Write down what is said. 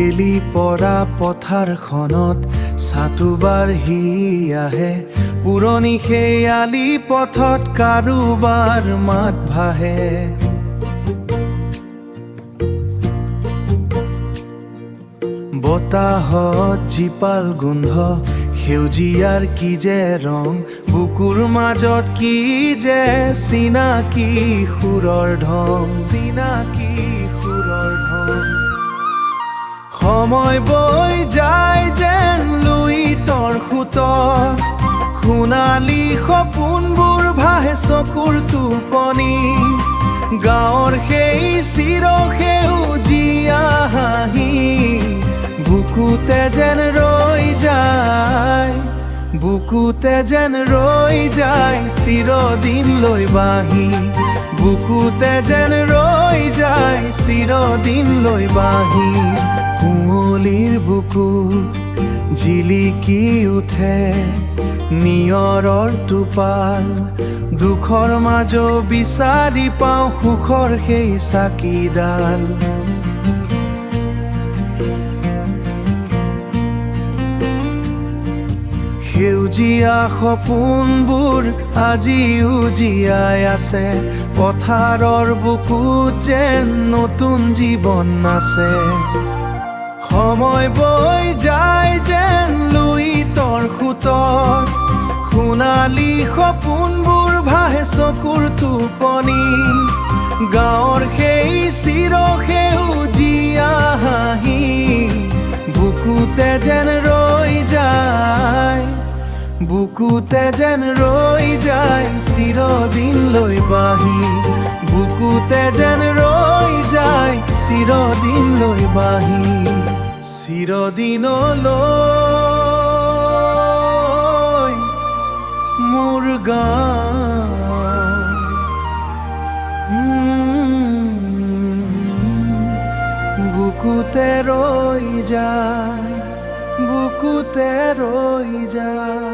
বেলি পৰা পথাৰখনত চাতুবাৰ হি আহে, পুৰণি সেই আলি পথত কাৰোবাৰ মাত ভাহে। বতাহত জীপাল গোন্ধ, সেউজীয়াৰ কি যে ৰং, বুকুৰ মাজত কি যে চিনাকি সুৰৰ ঢং, চিনাকি সুৰৰ ঢং। সময় বৈ যায় যেন লুইতৰ সোঁতত, সোণালী সপোনবোৰ ভাহে চকুৰ টোপনি। গাঁৱৰ সেই চিৰসেউজীয়া হাঁহি বুকুতে যেন ৰৈ যায়, বুকুতে যেন ৰৈ যায় চিৰদিনলৈ বাহি, বুকুতে যেন ৰৈ যায় চিৰদিনলৈ বাহি। কুঁৱলীৰ বুকুত জিলিকি উঠে নিয়ৰৰ টোপাল, দুখৰ মাজ বিচাৰি পাওঁ সুখৰ সেই চাকিডাল। সেউজীয়া সপোনবোৰ আজিও জীয়াই আছে, পথাৰৰ বুকুত যেন নতুন জীৱন আছে। সময় বৈ যায় যেন লুইতৰ সোঁতত, সোণালী সপোনবোৰ ভাহে চকুৰ টোপনি। গাঁৱৰ সেই চিৰসেউজীয়া হাঁহি বুকুতে যেন ৰৈ যায়, বুকুতে যেন ৰৈ যায় চিৰদিনলৈ বাহি, বুকুতে যেন ৰৈ যায় চিৰদিনলৈ বাহি। চিৰদিনলৈ মোৰ গাঁও বুকুতে ৰৈ যায়, বুকুতে ৰৈ যায়।